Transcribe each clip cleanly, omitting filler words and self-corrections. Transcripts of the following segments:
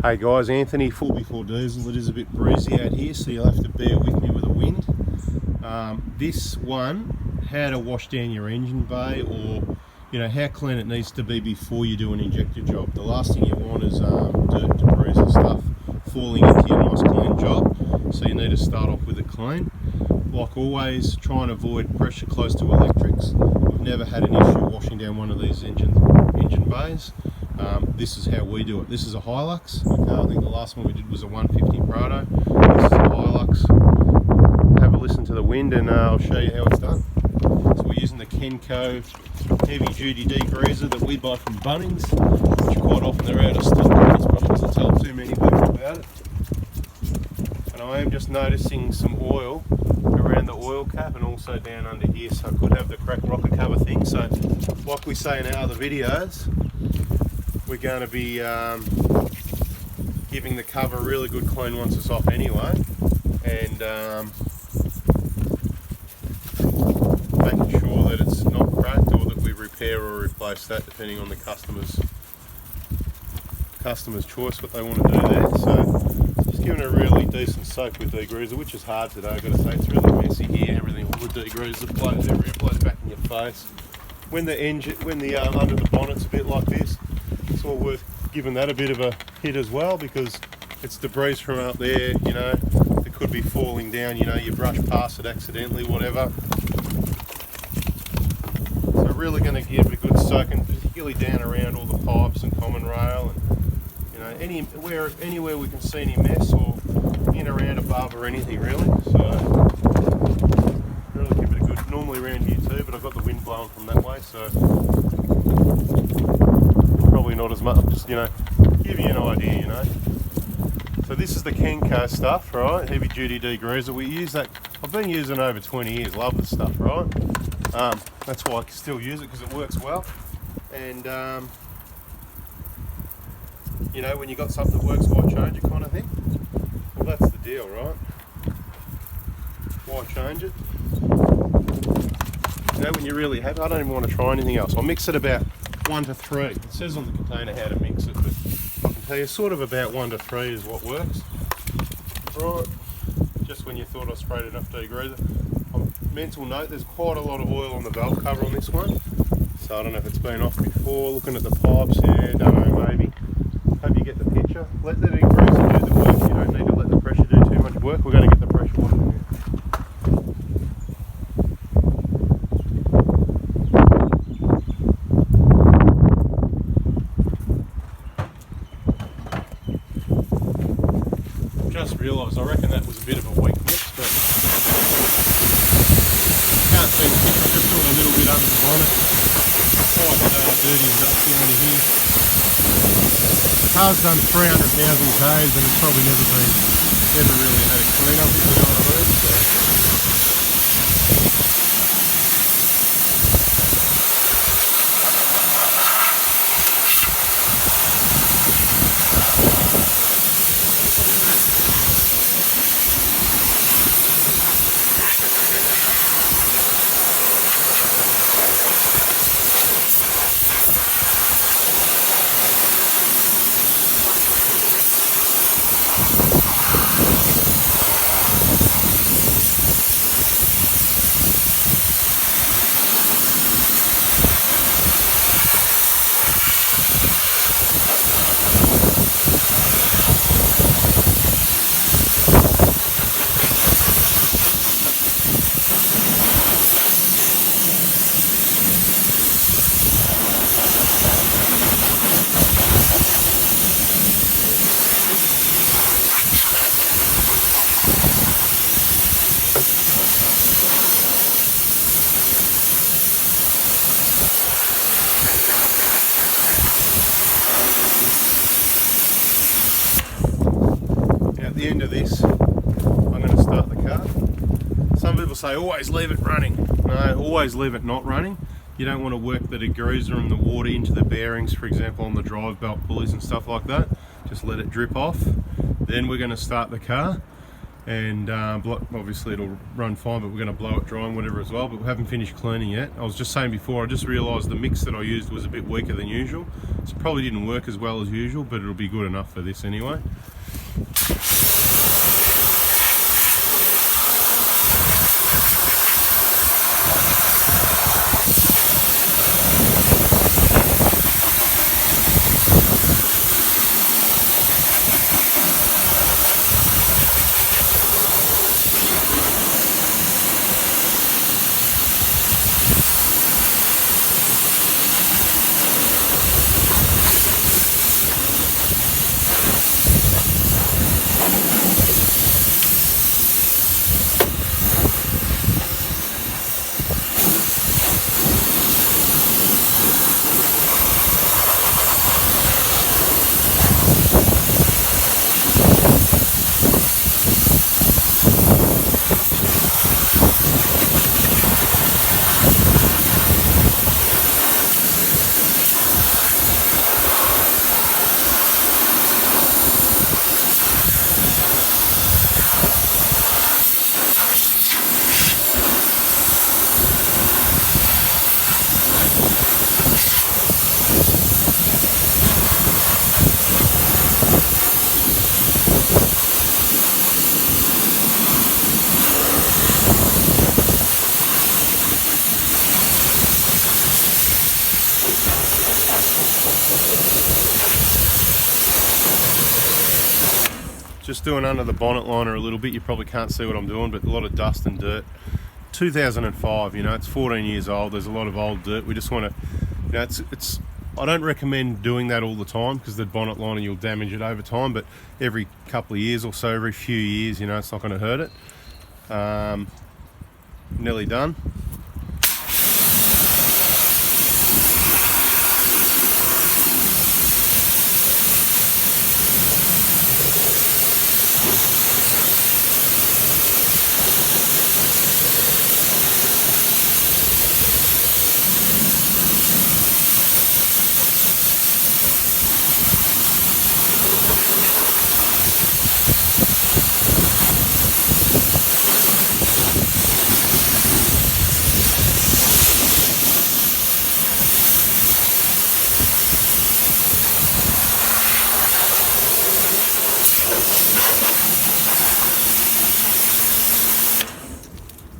Hey guys, Anthony, 4x4 diesel. It is a bit breezy out here, so you'll have to bear with me with the wind. This one, how to wash down your engine bay, or how clean it needs to be before you do an injector job. The last thing you want is dirt, debris and stuff falling into your nice clean job, so you need to start off with it clean. Like always, try and avoid pressure close to electrics. We've never had an issue washing down one of these engine bays. This is how we do it. This is a hilux. I think the last one we did was a 150 Prado. This is a hilux. Have a listen to the wind and I'll show you how it's done. So we're using the Kenco heavy duty degreaser that we buy from Bunnings, which quite often they're out of stock. It's probably to tell too many people about it. And I am just noticing some oil around the oil cap and also down under here, so I could have the crack rocker cover thing. So like we say in our other videos, we're going to be giving the cover a really good clean once it's off anyway, and making sure that it's not cracked, or that we repair or replace that depending on the customer's choice what they want to do there. So just giving it a really decent soak with degreaser, which is hard today, I've got to say. It's really messy here, everything, all the degreaser blows everywhere, blows back in your face. When the under the bonnet's a bit like this, it's all worth giving that a bit of a hit as well, because it's debris from up there, it could be falling down, you brush past it accidentally, whatever. So really going to give it a good soaking, particularly down around all the pipes and common rail, and anywhere we can see any mess, or in around above or anything really. So really give it a good, normally around here too, but I've got the wind blowing from that way, so probably not as much, just give you an idea. So this is the Kenco stuff, right? Heavy duty degreaser. We use that, I've been using it over 20 years, love this stuff, right? That's why I can still use it, because it works well. And when you got something that works, why change it, kind of thing? Well, that's the deal, right? Why change it? When you're really happy, I don't even want to try anything else. I'll mix it about 1 to 3. It says on the container how to mix it, but I can tell you sort of about 1 to 3 is what works. Right, just when you thought I sprayed enough degreaser. Mental note, there's quite a lot of oil on the valve cover on this one, so I don't know if it's been off before. Looking at the pipes here, don't know, maybe. Hope you get the picture. Let the degreaser do the work. You don't need to let the pressure do too much work. We're going to get the pressure washing here. Just realised, I reckon that was a bit of a weak mix, but can't see the picture. I'm just doing a little bit under the bonnet. Quite dirty and dusty under here. The car's done 300,000 Ks and it's probably never really had a clean up, if you know what I mean. So at the end of this, I'm going to start the car. Some people say always leave it running. No, always leave it not running. You don't want to work the degreaser and the water into the bearings, for example on the drive belt pulleys and stuff like that. Just let it drip off. Then we're going to start the car. and obviously it'll run fine, but we're going to blow it dry and whatever as well, but we haven't finished cleaning yet. I was just saying before, I just realised the mix that I used was a bit weaker than usual, so it probably didn't work as well as usual, but it'll be good enough for this anyway. Just doing under the bonnet liner a little bit. You probably can't see what I'm doing, but a lot of dust and dirt. 2005, you know, it's 14 years old. There's a lot of old dirt. We just want to, you know, it's. I don't recommend doing that all the time because the bonnet liner, you'll damage it over time. But every couple of years or so, every few years, you know, it's not going to hurt it. Nearly done.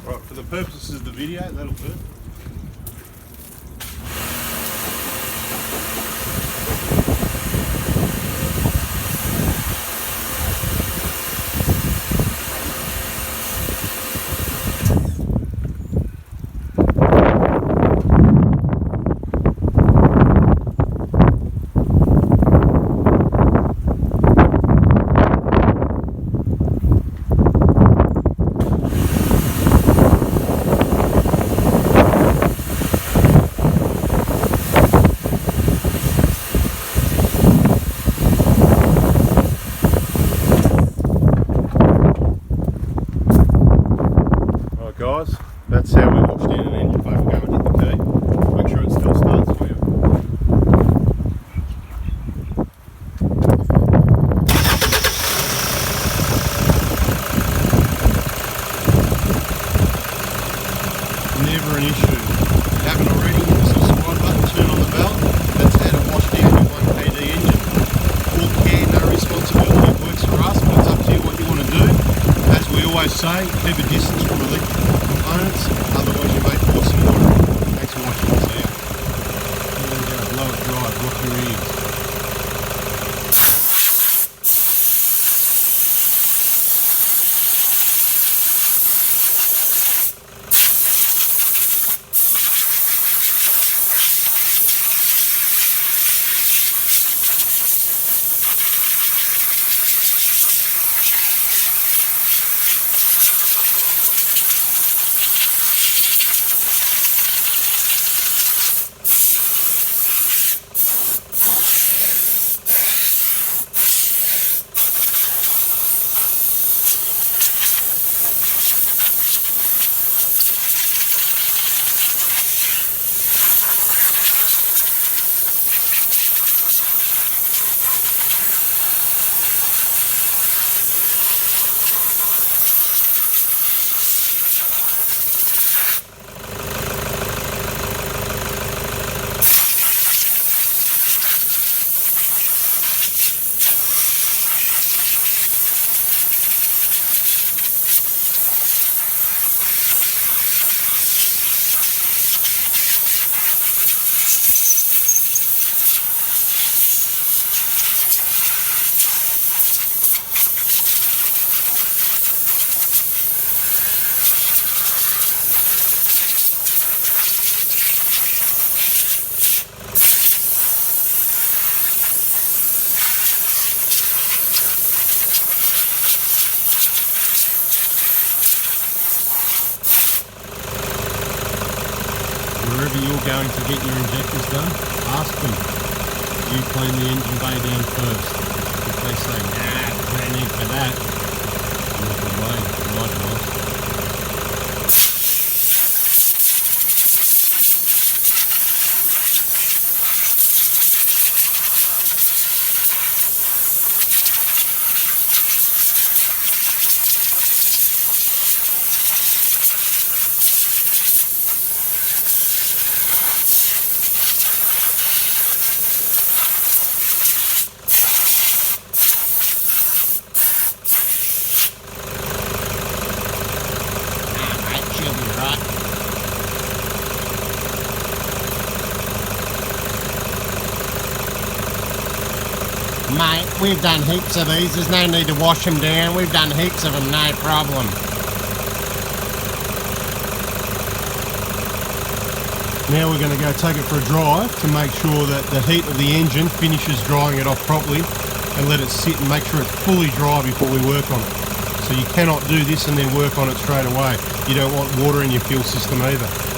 Right, for the purposes of the video, that'll do. Guys, that's how we washed in an engine. If I can go and hit the key, make sure it still starts for you. Never an issue. If you haven't already, hit the subscribe button, turn on the bell. That's how to wash down your 1KD engine. All care, no responsibility. It works for us, but it's up to you what you want to do. As we always say, keep a distance from electric components, otherwise you may pour some water. Thanks for watching this out. There we go, blow it dry, block your ears. going to get your injectors done, ask them, do you clean the engine bay down first? If they say, nah, no need for that, walk away, right, right. Mate, we've done heaps of these, there's no need to wash them down, we've done heaps of them, no problem. Now we're going to go take it for a drive to make sure that the heat of the engine finishes drying it off properly, and let it sit and make sure it's fully dry before we work on it. So you cannot do this and then work on it straight away. You don't want water in your fuel system either.